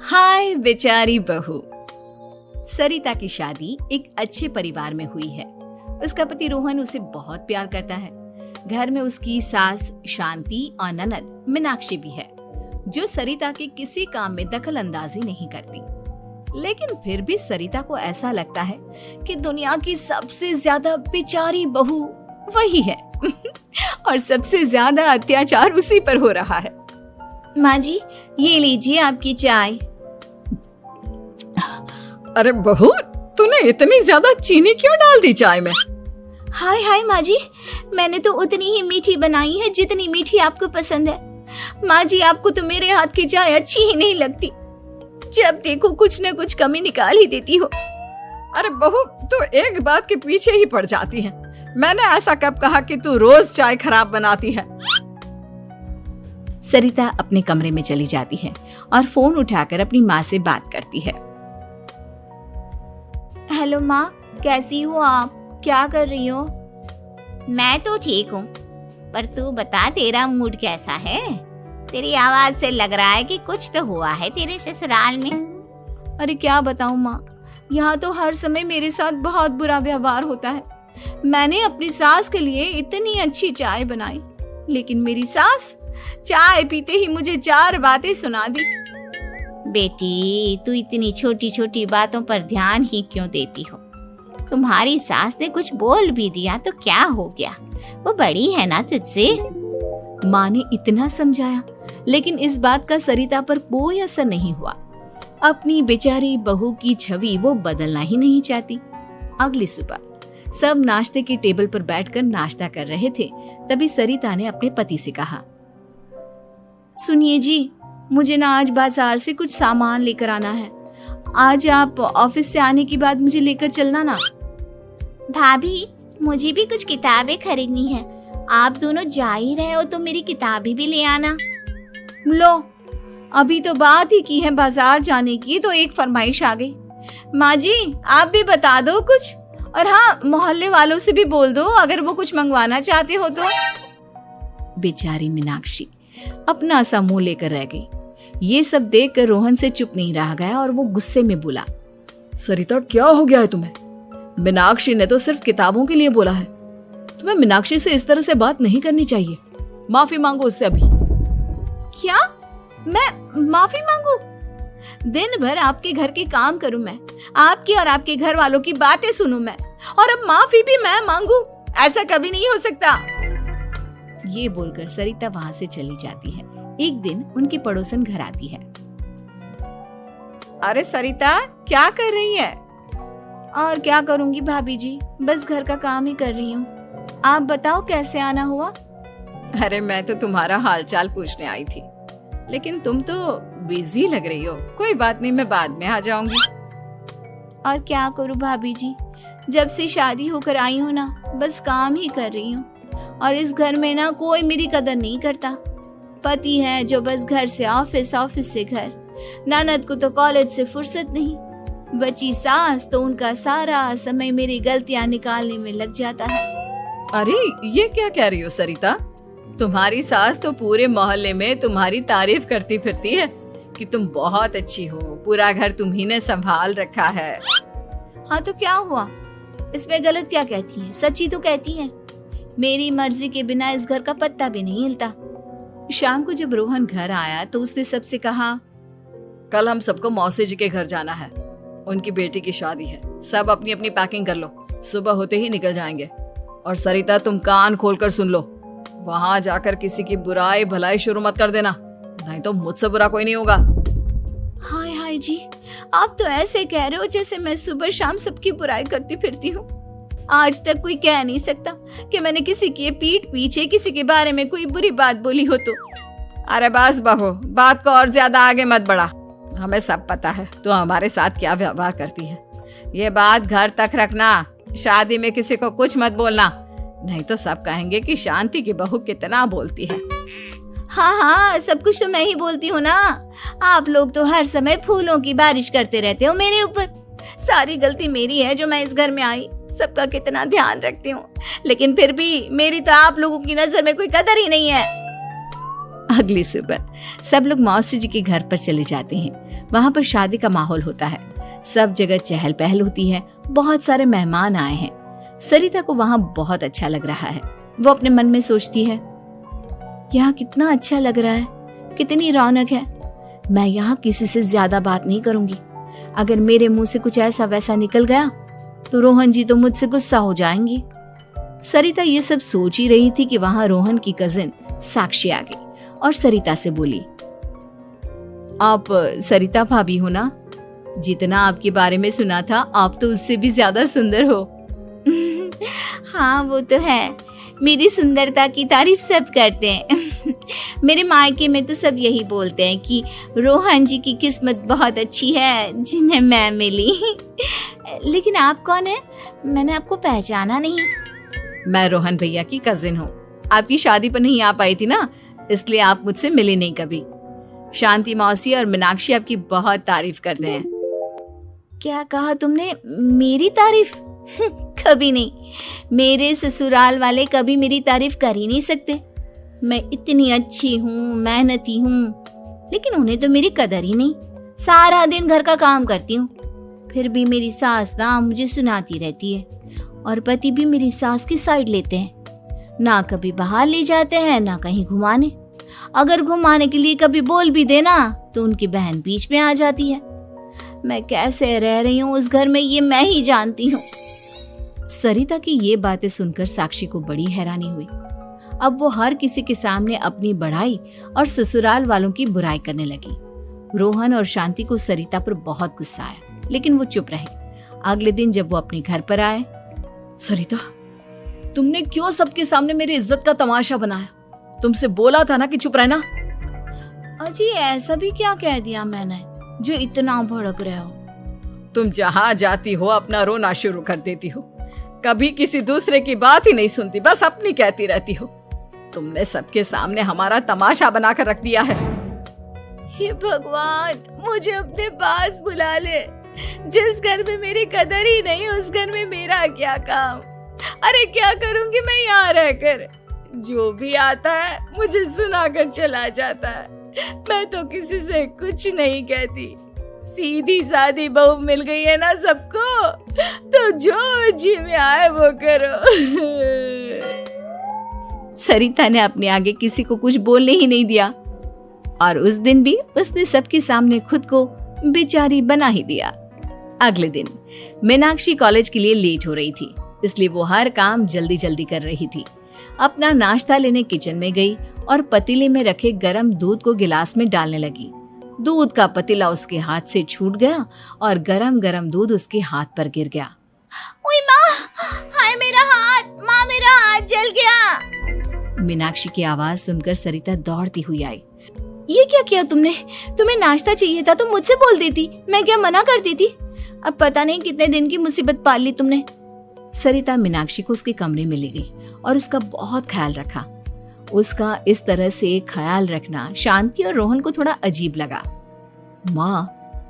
हाय बेचारी बहू। सरिता की शादी एक अच्छे परिवार में हुई है। उसका पति रोहन उसे बहुत प्यार करता है। घर में उसकी सास शांति और ननद मीनाक्षी भी है, जो सरिता के किसी काम में दखल अंदाजी नहीं करती। लेकिन फिर भी सरिता को ऐसा लगता है कि दुनिया की सबसे ज्यादा बेचारी बहू वही है और सबसे ज्यादा अत्याचार उसी पर हो रहा है। माँ जी, ये लीजिए आपकी चाय। अरे बहू, तूने इतनी ज्यादा चीनी क्यों डाल दी चाय में? हाय हाय माँ जी, मैंने तो उतनी ही मीठी बनाई है जितनी मीठी आपको पसंद है। माँ जी, आपको तो मेरे हाथ की चाय अच्छी ही नहीं लगती। जब देखो कुछ न कुछ कमी निकाल ही देती हो। अरे बहू, तू एक बात के पीछे ही पड़ जाती है। मैंने ऐसा कब कहा कि तू रोज चाय खराब बनाती है? सरिता अपने कमरे में चली जाती है और फोन उठाकर अपनी माँ से बात करती है। हेलो माँ, कैसी हो आप? क्या कर रही हो? मैं तो ठीक हूँ, पर तू बता, तेरा मूड कैसा है? तेरी आवाज से लग रहा है कि कुछ तो हुआ है तेरे ससुराल में। अरे क्या बताऊँ माँ, यहाँ तो हर समय मेरे साथ बहुत बुरा व्यवहार होता है। मैंने अपनी सास के लिए इतनी अच्छी चाय बनाई, लेकिन मेरी सास चाय पीते ही मुझे 4 बातें सुना दी। बेटी, तू इतनी छोटी छोटी बातों पर ध्यान ही क्यों देती हो? तुम्हारी सास ने कुछ बोल भी दिया तो क्या हो गया? वो बड़ी है ना तुझसे। माँ ने इतना समझाया, लेकिन इस बात का सरिता पर कोई असर नहीं हुआ। अपनी बेचारी बहू की छवि वो बदलना ही नहीं चाहती। अगली सुबह सब नाश्ते की टेबल पर बैठकर नाश्ता कर रहे थे, तभी सरिता ने अपने पति से कहा, सुनिए जी, मुझे ना आज बाजार से कुछ सामान लेकर आना है। आज आप ऑफिस से आने के बाद मुझे लेकर चलना ना। भाभी, मुझे भी कुछ किताबें खरीदनी है। आप दोनों जा ही रहे हो तो मेरी किताबें भी ले आना। लो, अभी तो बात ही की है बाजार जाने की, तो एक फरमाइश आ गई। माँ जी, आप भी बता दो कुछ, और हाँ, मोहल्ले वालों से भी बोल दो अगर वो कुछ मंगवाना चाहते हो तो। बेचारी मीनाक्षी अपना सा मुंह लेकर रह गई। ये सब देखकर रोहन से चुप नहीं रह गया और वो गुस्से में बोला, सरिता, क्या हो गया है तुम्हें? मीनाक्षी ने तो सिर्फ किताबों के लिए बोला है। तुम्हें मीनाक्षी से इस तरह से बात नहीं करनी चाहिए। माफी मांगो उससे अभी। क्या? मैं माफी मांगू? दिन भर आपके घर के काम करूं मैं, आपकी और आपके घर वालों की बातें सुनूं मैं, और अब माफी भी मैं मांगू? ऐसा कभी नहीं हो सकता। ये बोलकर सरिता वहां से चली जाती है। एक दिन उनकी पड़ोसन घर आती है। अरे सरिता, क्या कर रही है? और क्या करूंगी भाभी जी, बस घर का काम ही कर रही हूँ। आप बताओ कैसे आना हुआ? अरे मैं तो तुम्हारा हालचाल पूछने आई थी, लेकिन तुम तो बिजी लग रही हो। कोई बात नहीं, मैं बाद में आ जाऊंगी। और क्या करूँ भाभी जी, जब से शादी होकर आई हूँ ना, बस काम ही कर रही हूँ। और इस घर में ना कोई मेरी कदर नहीं करता। पति है जो बस घर से ऑफिस, ऑफिस से घर। ननद को तो कॉलेज से फुर्सत नहीं। बची सास तो उनका सारा समय मेरी गलतियां निकालने में लग जाता है। अरे ये क्या कह रही हो सरिता? तुम्हारी सास तो पूरे मोहल्ले में तुम्हारी तारीफ करती फिरती है कि तुम बहुत अच्छी हो, पूरा घर तुम्ही ने संभाल रखा है। हाँ तो क्या हुआ? इसमें गलत क्या कहती हैं? सच्ची तो कहती हैं। मेरी मर्जी के बिना इस घर का पत्ता भी नहीं हिलता। शाम को जब रोहन घर आया तो उसने सबसे कहा, कल हम सबको मौसी जी के घर जाना है। उनकी बेटी की शादी है। सब अपनी अपनी पैकिंग कर लो, सुबह होते ही निकल जाएंगे। और सरिता, तुम कान खोलकर सुन लो, वहां जाकर किसी की बुराई भलाई शुरू मत कर देना, नहीं तो मुझसे बुरा कोई नहीं होगा। हाय हाय जी, आप तो ऐसे कह रहे हो जैसे मैं सुबह शाम सबकी बुराई करती फिरती हूँ। आज तक कोई कह नहीं सकता कि मैंने किसी की पीठ पीछे किसी के बारे में कोई बुरी बात बोली हो तो। अरे बस बहू, बात को और ज्यादा आगे मत बढ़ा। हमें सब पता है तो हमारे साथ क्या व्यवहार करती है। ये बात घर तक रखना, शादी में किसी को कुछ मत बोलना, नहीं तो सब कहेंगे कि शांति की बहू कितना बोलती है। हाँ हाँ, सब कुछ तो मैं ही बोलती हूँ ना। आप लोग तो हर समय फूलों की बारिश करते रहते हो मेरे ऊपर। सारी गलती मेरी है जो मैं इस घर में आई। सबका कितना ध्यान रखती हूँ, लेकिन फिर भी मेरी तो आप लोगों की नजर में कोई कदर ही नहीं है। अगली सुबह सब लोग मौसी जी के घर पर चले जाते हैं। वहाँ पर शादी का माहौल होता है, सब जगह चहल पहल होती है, बहुत सारे मेहमान आए हैं। सरिता को वहाँ बहुत अच्छा लग रहा है। वो अपने मन में सोचती है, यहाँ कितना अच्छा लग रहा है, कितनी रौनक है। मैं यहाँ किसी से ज्यादा बात नहीं करूंगी। अगर मेरे मुंह से कुछ ऐसा वैसा निकल गया तो रोहन जी तो मुझसे गुस्सा हो जाएंगी। सरिता ये सब सोच ही रही थी कि वहां रोहन की कजिन साक्षी आ गई और सरिता से बोली, आप सरिता भाभी हो ना? जितना आपके बारे में सुना था, आप तो उससे भी ज्यादा सुंदर हो। हाँ वो तो है, मेरी सुंदरता की तारीफ सब करते हैं। मेरे मायके में तो सब यही बोलते हैं कि रोहन जी की किस्मत बहुत अच्छी है जिन्हें मैं मिली। लेकिन आप कौन है? मैंने आपको पहचाना नहीं। मैं रोहन भैया की कजिन हूँ। आपकी शादी पर नहीं आ पाई थी ना, इसलिए आप मुझसे मिले नहीं कभी। शांति मौसी और मीनाक्षी आपकी बहुत तारीफ करते हैं। क्या कहा तुमने? मेरी तारीफ? कभी नहीं। मेरे ससुराल वाले कभी मेरी तारीफ कर ही नहीं सकते। मैं इतनी अच्छी हूँ, मेहनती हूँ, लेकिन उन्हें तो मेरी कदर ही नहीं। सारा दिन घर का काम करती हूँ, फिर भी मेरी सास ना मुझे सुनाती रहती है, और पति भी मेरी सास की साइड लेते हैं। ना कभी बाहर ले जाते हैं, ना कहीं घुमाने। अगर घुमाने के लिए कभी बोल भी देना तो उनकी बहन बीच में आ जाती है। मैं कैसे रह रही हूँ उस घर में, ये मैं ही जानती हूँ। सरिता की ये बातें सुनकर साक्षी को बड़ी हैरानी हुई। अब वो हर किसी के सामने अपनी बढ़ाई और ससुराल वालों की बुराई करने लगी। रोहन और शांति को सरिता पर बहुत गुस्सा आया, लेकिन वो चुप रहे। अगले दिन जब वो अपने घर पर आए, सरिता, तुमने क्यों सबके सामने मेरी इज्जत का तमाशा बनाया? तुमसे बोला था ना कि चुप रहना। अजी ऐसा भी क्या कह दिया मैंने जो इतना भड़क रहे हो? तुम जहाँ जाती हो अपना रोना शुरू कर देती हो, कभी किसी दूसरे की बात ही नहीं सुनती, बस अपनी कहती रहती हो। तुमने सबके सामने हमारा तमाशा बनाकर रख दिया है। हे भगवान, मुझे अपने पास बुला ले। जिस घर में मेरी कदर ही नहीं, उस घर में मेरा क्या काम? अरे क्या करूंगी मैं यहाँ रहकर? जो भी आता है मुझे सुनाकर चला जाता है। मैं तो किसी से कुछ नहीं कहती। सीधी सादी बहू मिल गई है ना सबको, तो जो जी में आए वो करो। सरिता ने अपने आगे किसी को कुछ बोलने ही नहीं दिया, और उस दिन भी उसने सबके सामने खुद को बेचारी बना ही दिया। अगले दिन मीनाक्षी कॉलेज के लिए लेट हो रही थी, इसलिए वो हर काम जल्दी जल्दी कर रही थी। अपना नाश्ता लेने किचन में गई और पतीले में रखे गरम दूध को गिलास में डालने लगी। दूध का पतीला उसके हाथ से छूट गया और गरम गरम दूध उसके हाथ पर गिर गया। ओए माँ, हाय मेरा हाथ, माँ मेरा हाथ जल गया। मीनाक्षी की आवाज सुनकर सरिता दौड़ती हुई आई। ये क्या किया तुमने? तुम्हें नाश्ता चाहिए था तो मुझसे बोल देती, मैं क्या मना करती थी? अब पता नहीं कितने दिन की मुसीबत पाल ली तुमने। सरिता मीनाक्षी को उसके कमरे में ले गई और उसका बहुत ख्याल रखा। उसका इस तरह से ख्याल रखना शांति और रोहन को थोड़ा अजीब लगा। माँ,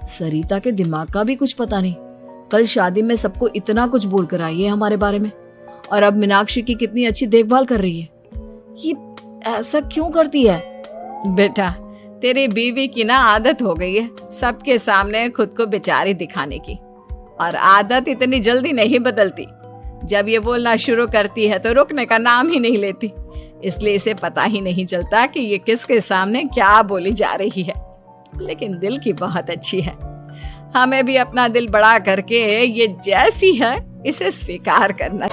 सरिता के दिमाग का भी कुछ पता नहीं। कल शादी में सबको इतना कुछ बोल कर आई है हमारे बारे में, और अब मीनाक्षी की कितनी अच्छी देखभाल कर रही है। ये ऐसा क्यों करती है? बेटा, तेरी बीवी की ना आदत हो गई है सबके सामने खुद को बेचारी दिखाने की, और आदत इतनी जल्दी नहीं बदलती। जब ये बोलना शुरू करती है तो रुकने का नाम ही नहीं लेती, इसलिए इसे पता ही नहीं चलता कि ये किसके सामने क्या बोली जा रही है। लेकिन दिल की बहुत अच्छी है। हमें भी अपना दिल बड़ा करके ये जैसी है इसे स्वीकार करना।